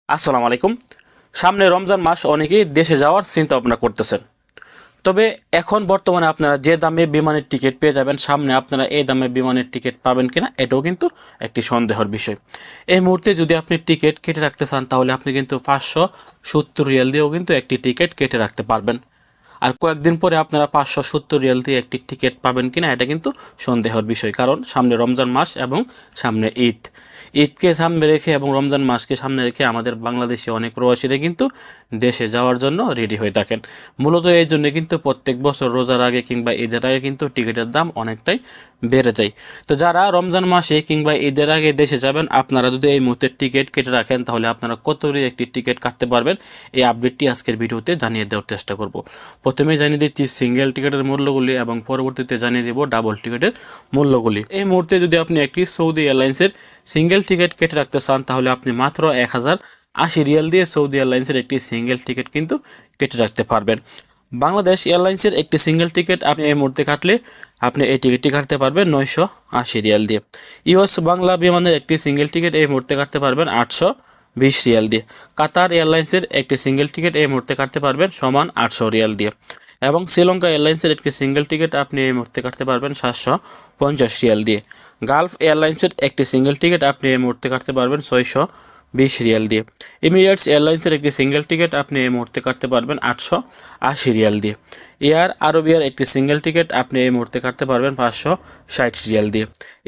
আসসালামু আলাইকুম। সামনে রমজান মাস অনেকেই দেশে যাওয়ার চিন্তা ভাবনা করতেছেন। তবে এখন বর্তমানে আপনারা যে দামে বিমানের টিকিট পেয়ে যাবেন, সামনে আপনারা এই দামে বিমানের টিকিট পাবেন কিনা এটাও কিন্তু একটি সন্দেহের বিষয়। এই মুহূর্তে যদি আপনি টিকিট কেটে রাখতে চান তাহলে আপনি কিন্তু 570 রিয়াল দিয়েও কিন্তু একটি টিকিট কেটে রাখতে পারবেন। আর কয়েকদিন পরে আপনারা 570 রিয়াল দিয়ে একটি টিকিট পাবেন কিনা এটা কিন্তু সন্দেহের বিষয়, কারণ সামনে রমজান মাস এবং সামনে ঈদকে সামনে রেখে এবং রমজান মাসকে সামনে রেখে আমাদের বাংলাদেশে অনেক প্রবাসীরা কিন্তু দেশে যাওয়ার জন্য রেডি হয়ে থাকেন। মূলত এই জন্য কিন্তু প্রত্যেক বছর রোজার আগে কিংবা ঈদের আগে কিন্তু টিকিটের দাম অনেকটাই বেড়ে যায়। তো যারা রমজান মাসে কিংবা ঈদের আগে দেশে যাবেন, আপনারা যদি এই মুহূর্তে টিকিট কেটে রাখেন তাহলে আপনারা কত করে একটি টিকিট কাটতে পারবেন এই আপডেটটি আজকের ভিডিওতে জানিয়ে দেওয়ার চেষ্টা করব। প্রথমে জানিয়ে দিচ্ছি সিঙ্গেল টিকিটের মূল্যগুলি এবং পরবর্তীতে জানিয়ে দেব ডাবল টিকিটের মূল্যগুলি। এই মুহূর্তে যদি আপনি একটি সৌদি এয়ারলাইন্সের সিঙ্গেল টিকিট কেটে রাখতে চান তাহলে আপনি মাত্র 1080 রিয়াল দিয়ে সৌদি এয়ারলাইন্সের একটি সিঙ্গেল টিকিট কিন্তু কেটে রাখতে পারবেন। বাংলাদেশ এয়ারলাইন্সের একটি সিঙ্গেল টিকিট আপনি এই মুহূর্তে কাটলে আপনি এই টিকিটটি কাটতে পারবেন 980 রিয়াল দিয়ে। ইউএস বাংলা বিমানের একটি সিঙ্গেল টিকিট এই মুহূর্তে কাটতে পারবেন 820 রিয়াল দিয়ে। কাতার এয়ারলাইন্সের একটি সিঙ্গেল টিকিট এই মুহূর্তে কাটতে পারবেন সমান 800 রিয়াল দিয়ে। এবং শ্রীলঙ্কা এয়ারলাইন্সের একটি সিঙ্গেল টিকিট আপনি এই মুহূর্তে কাটতে পারবেন 750 রিয়াল দিয়ে। গালফ এয়ারলাইন্সের একটি সিঙ্গেল টিকিট আপনি এই মুহূর্তে কাটতে পারবেন 620 রিয়াল দিয়ে। এমিরেটস এয়ারলাইন্সের একটি সিঙ্গেল টিকিট আপনি এই মুহূর্তে কাটতে পারবেন 880 রিয়াল দিয়ে। এয়ার আরবিয়ার একটি সিঙ্গেল টিকিট আপনি এই মুহূর্তে কাটতে পারবেন 560 রিয়াল দিয়ে।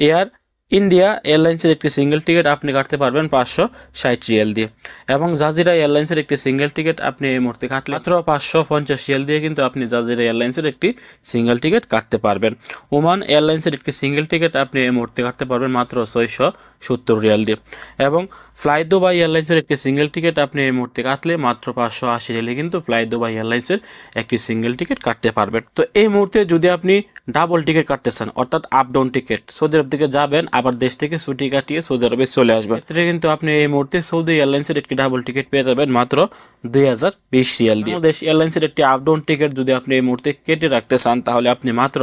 এয়ার ইন্ডিয়া এয়ারলাইন্সের একটি সিঙ্গেল টিকিট আপনি কাটতে পারবেন 560 রিয়াল দিয়ে। এবং জাজিরা এয়ারলাইন্সের একটি সিঙ্গেল টিকিট আপনি এই মুহূর্তে কাটলে মাত্র 550 রিয়াল দিয়ে কিন্তু আপনি জাজিরা এয়ারলাইন্সের একটি সিঙ্গেল টিকিট কাটতে পারবেন। ওমান এয়ারলাইন্সের একটি সিঙ্গেল টিকিট আপনি এই মুহূর্তে কাটতে পারবেন মাত্র 670 রিয়াল দিয়ে। এবং ফ্লাই দুবাই এয়ারলাইন্সের একটি সিঙ্গেল টিকিট আপনি এই মুহূর্তে কাটলে মাত্র 580 রিয়ালে কিন্তু ফ্লাই দুবাই এয়ারলাইন্সের একটি সিঙ্গেল টিকিট কাটতে পারবেন। তো এই মুহূর্তে যদি আপনি ডাবল টিকিট কাটতে চান, অর্থাৎ আপ ডাউন টিকিট, সৌদি আরব থেকে যাবেন আবার দেশ থেকে ছুটি কাটিয়ে সৌদি আরবে চলে আসবেন, এতে কিন্তু আপনি এই মুহূর্তে সৌদি এয়ারলাইন্সের একটি ডাবল টিকিট পেয়ে যাবেন মাত্র 2020 রিয়াল দিয়ে। বাংলাদেশ এয়ারলাইন্সের একটি আপ ডাউন টিকিট যদি আপনি এই মুহূর্তে কেটে রাখতে চান তাহলে আপনি মাত্র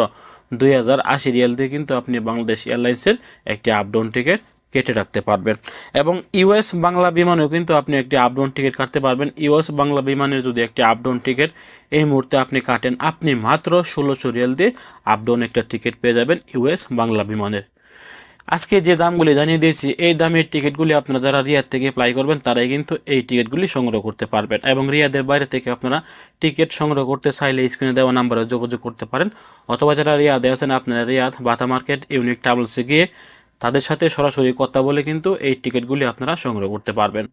2080 রিয়াল দিয়ে কিন্তু আপনি বাংলাদেশ এয়ারলাইন্সের একটি আপ ডাউন টিকিট কেটে রাখতে পারবেন। এবং ইউএস বাংলা বিমানেও কিন্তু আপনি একটি আপ ডাউন টিকিট কাটতে পারবেন। ইউএস বাংলা বিমানের যদি একটি আপ ডাউন টিকিট এই মুহূর্তে আপনি কাটেন, আপনি মাত্র 1600 রিয়াল দিয়ে আপ ডাউন একটা টিকিট পেয়ে যাবেন ইউএস বাংলা বিমানের। আজকে যে দামগুলি জানিয়ে দিয়েছি এই দামের টিকিটগুলি আপনারা যারা রিয়াদ থেকে অ্যাপ্লাই করবেন তারাই কিন্তু এই টিকিটগুলি সংগ্রহ করতে পারবেন। এবং রিয়াদের বাইরে থেকে আপনারা টিকিট সংগ্রহ করতে চাইলে স্ক্রিনে দেওয়া নাম্বারে যোগাযোগ করতে পারেন, অথবা যারা রিয়াদে আছেন আপনারা রিয়াদ বাটা মার্কেট ইউনিক ট্রাভেলসে গিয়ে তাদের সাথে সরাসরি কথা বলে কিন্তু এই টিকিটগুলি আপনারা সংগ্রহ করতে পারবেন।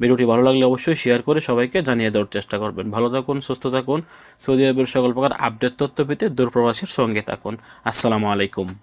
ভিডিওটি ভালো লাগলে অবশ্যই শেয়ার করে সবাইকে জানিয়ে দেওয়ার চেষ্টা করবেন। ভালো থাকুন, সুস্থ থাকুন, সৌদি আরবের সকল প্রকার আপডেট তথ্য পেতে দূরপ্রবাসীর সঙ্গে থাকুন। আসসালামু আলাইকুম।